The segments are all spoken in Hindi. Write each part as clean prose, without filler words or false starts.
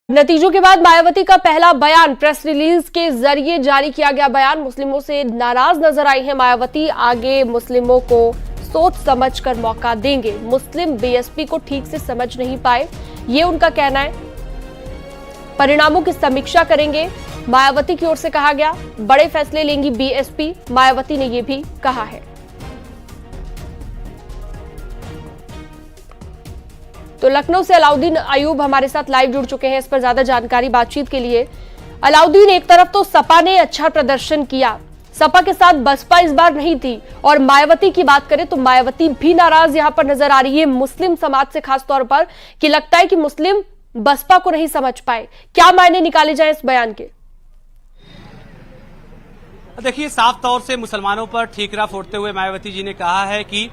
नतीजों के बाद मायावती का पहला बयान प्रेस रिलीज के जरिए जारी किया गया बयान मुस्लिमों से नाराज नजर आई है मायावती। आगे मुस्लिमों को सोच समझकर मौका देंगे, मुस्लिम बीएसपी को ठीक से समझ नहीं पाए, ये उनका कहना है। परिणामों की समीक्षा करेंगे, मायावती की ओर से कहा गया। बड़े फैसले लेंगी बीएसपी, मायावती ने यह भी कहा है। तो लखनऊ से अलाउद्दीन अयूब हमारे साथ लाइव जुड़ चुके हैं इस पर ज्यादा जानकारी बातचीत के लिए। अलाउद्दीन, एक तरफ तो सपा ने अच्छा प्रदर्शन किया, सपा के साथ बसपा इस बार नहीं थी, और मायावती की बात करें तो मायावती भी नाराज यहां पर नजर आ रही है मुस्लिम समाज से, खास तौर पर कि लगता है कि मुस्लिम बसपा को नहीं समझ पाए। क्या मायने निकाले जाए इस बयान के? देखिए, साफ तौर से मुसलमानों पर ठीकरा फोड़ते हुए मायावती जी ने कहा है कि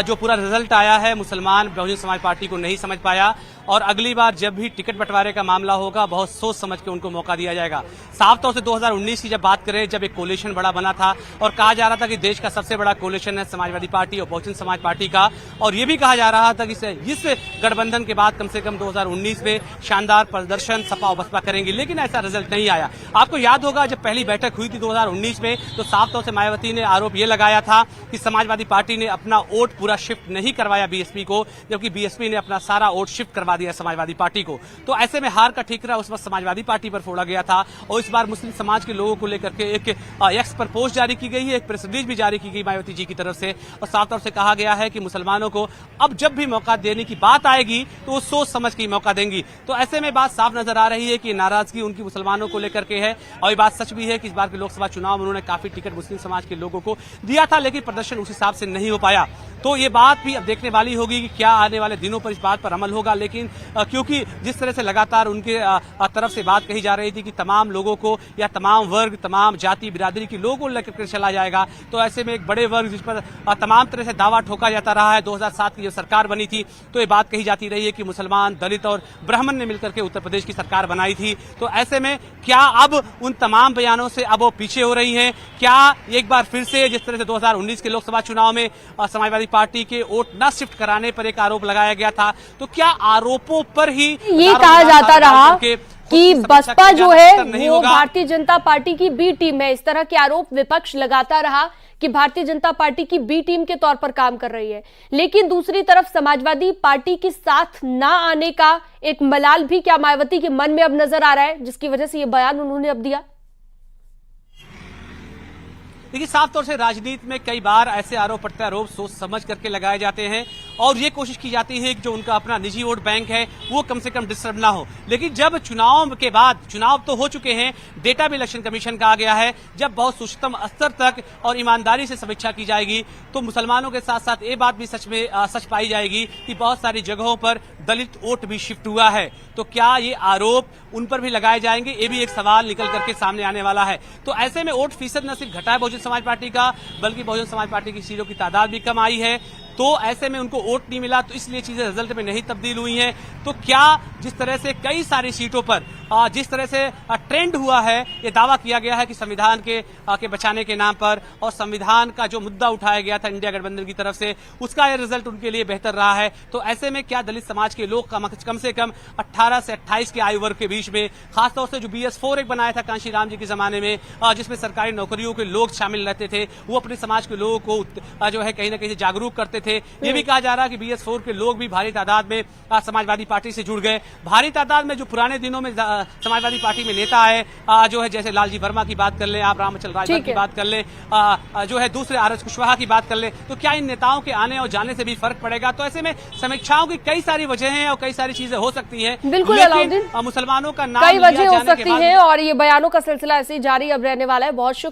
जो पूरा रिजल्ट आया है मुसलमान बहुजन समाज पार्टी को नहीं समझ पाया, और अगली बार जब भी टिकट बंटवारे का मामला होगा बहुत सोच समझ के उनको मौका दिया जाएगा। साफ तौर से 2019 की जब बात करें, जब एक कोलिशन बड़ा बना था और कहा जा रहा था कि देश का सबसे बड़ा कोलिशन है समाजवादी पार्टी और बहुजन समाज पार्टी का, और ये भी कहा जा रहा था कि इस गठबंधन के बाद कम से कम 2019 में शानदार प्रदर्शन सपा और बसपा करेंगी, लेकिन ऐसा रिजल्ट नहीं आया। आपको याद होगा जब पहली बैठक हुई थी 2019 में, तो साफ तौर से मायावती ने आरोप ये लगाया था कि समाजवादी पार्टी ने अपना वोट पूरा शिफ्ट नहीं करवाया बीएसपी को, जबकि बीएसपी ने अपना सारा वोट शिफ्ट करवा दिया समाजवादी पार्टी को। तो ऐसे में हार का ठीकरा उस वक्त समाजवादी पार्टी पर फोड़ा गया था, और इस बार मुस्लिम समाज के लोगों को लेकर के एक एक्स पर पोस्ट जारी की गई है, एक प्रेस रिलीज भी जारी की गई मायावती जी की तरफ से, और साफ तौर से कहा गया है कि मुसलमानों को अब जब भी मौका देने की बात आएगी तो वो सोच समझ के मौका देंगी। तो ऐसे में बात साफ नजर आ रही है कि नाराजगी उनकी मुसलमानों को लेकर के है, और ये बात सच भी है कि इस बार के लोकसभा चुनाव में उन्होंने काफी टिकट मुस्लिम समाज के लोगों को दिया था, लेकिन प्रदर्शन उस हिसाब से नहीं हो पाया। तो ये बात भी अब देखने वाली होगी कि क्या आने वाले दिनों पर इस बात पर अमल होगा। लेकिन क्योंकि जिस तरह से लगातार उनके तरफ से बात कही जा रही थी कि तमाम लोगों को या तमाम वर्ग, तमाम जाति बिरादरी के लोगों को लेकर चला जाएगा, तो ऐसे में एक बड़े वर्ग जिस पर तमाम तरह से दावा ठोका जाता रहा है, 2007 की जब सरकार बनी थी तो ये बात कही जाती रही है कि मुसलमान, दलित और ब्राह्मण ने मिलकर के उत्तर प्रदेश की सरकार बनाई थी। तो ऐसे में क्या अब उन तमाम बयानों से अब वो पीछे हो रही हैं? क्या एक बार फिर से जिस तरह से 2019 के लोकसभा चुनाव में समाजवादी पार्टी के वोट न शिफ्ट कराने पर एक आरोप लगाया गया था, तो क्या आरोपों पर ही ये कहा जाता रहा कि बसपा जो है वो भारतीय जनता पार्टी की बी टीम है? इस तरह के आरोप विपक्ष लगाता रहा कि भारतीय जनता पार्टी की बी टीम के तौर पर काम कर रही है, लेकिन दूसरी तरफ समाजवादी पार्टी के साथ ना आने का एक मलाल भी क्या मायावती के मन में अब नजर आ रहा है, जिसकी वजह से ये बयान उन्होंने अब दिया? देखिए, साफ तौर से राजनीति में कई बार ऐसे आरोप प्रत्यारोप सोच समझ करके लगाए जाते हैं, और ये कोशिश की जाती है कि जो उनका अपना निजी वोट बैंक है वो कम से कम डिस्टर्ब ना हो। लेकिन जब चुनाव के बाद, चुनाव तो हो चुके हैं, डेटा भी इलेक्शन कमीशन का आ गया है, जब बहुत उच्चतम स्तर तक और ईमानदारी से समीक्षा की जाएगी तो मुसलमानों के साथ साथ ये बात भी सच पाई जाएगी कि बहुत सारी जगहों पर दलित वोट भी शिफ्ट हुआ है। तो क्या ये आरोप उन पर भी लगाए जाएंगे? ये भी एक सवाल निकल करके सामने आने वाला है। तो ऐसे में वोट फीसद न सिर्फ घटा है बहुजन समाज पार्टी का, बल्कि बहुजन समाज पार्टी की सीटों की तादाद भी कम आई है। तो ऐसे में उनको वोट नहीं मिला, तो इसलिए चीजें रिजल्ट में नहीं तब्दील हुई हैं। तो क्या जिस तरह से कई सारी सीटों पर जिस तरह से ट्रेंड हुआ है, ये दावा किया गया है कि संविधान के बचाने के नाम पर और संविधान का जो मुद्दा उठाया गया था इंडिया गठबंधन की तरफ से, उसका यह रिजल्ट उनके लिए बेहतर रहा है। तो ऐसे में क्या दलित समाज के लोग कम से कम 18 से 28 के आयु वर्ग के बीच में, खासतौर से जो BS4 एक बनाया था कांशीराम जी के जमाने में, जिसमें सरकारी नौकरियों के लोग शामिल रहते थे, वो अपने समाज के लोगों को जो है कहीं ना कहीं जागरूक करते थे। ये भी कहा जा रहा है कि BS4 के लोग भी भारी तादाद में समाजवादी पार्टी से जुड़ गए। भारी तादाद में जो पुराने दिनों में समाजवादी पार्टी में नेता है, जो है जैसे लालजी वर्मा की बात कर लें, आप रामचंद्र राजभर की बात कर लें, जो है दूसरे RS कुशवाहा की बात कर लें, तो क्या इन नेताओं के आने और जाने से भी फर्क पड़ेगा? तो ऐसे में समीक्षाओं की कई सारी वजहें और कई सारी चीजें हो सकती हैं। बिल्कुल, लेकिन मुसलमानों का नाम कई वजह हो सकती है, और ये बयानों का सिलसिला ऐसे ही जारी अब रहने वाला है। बहुत शुक्रिया।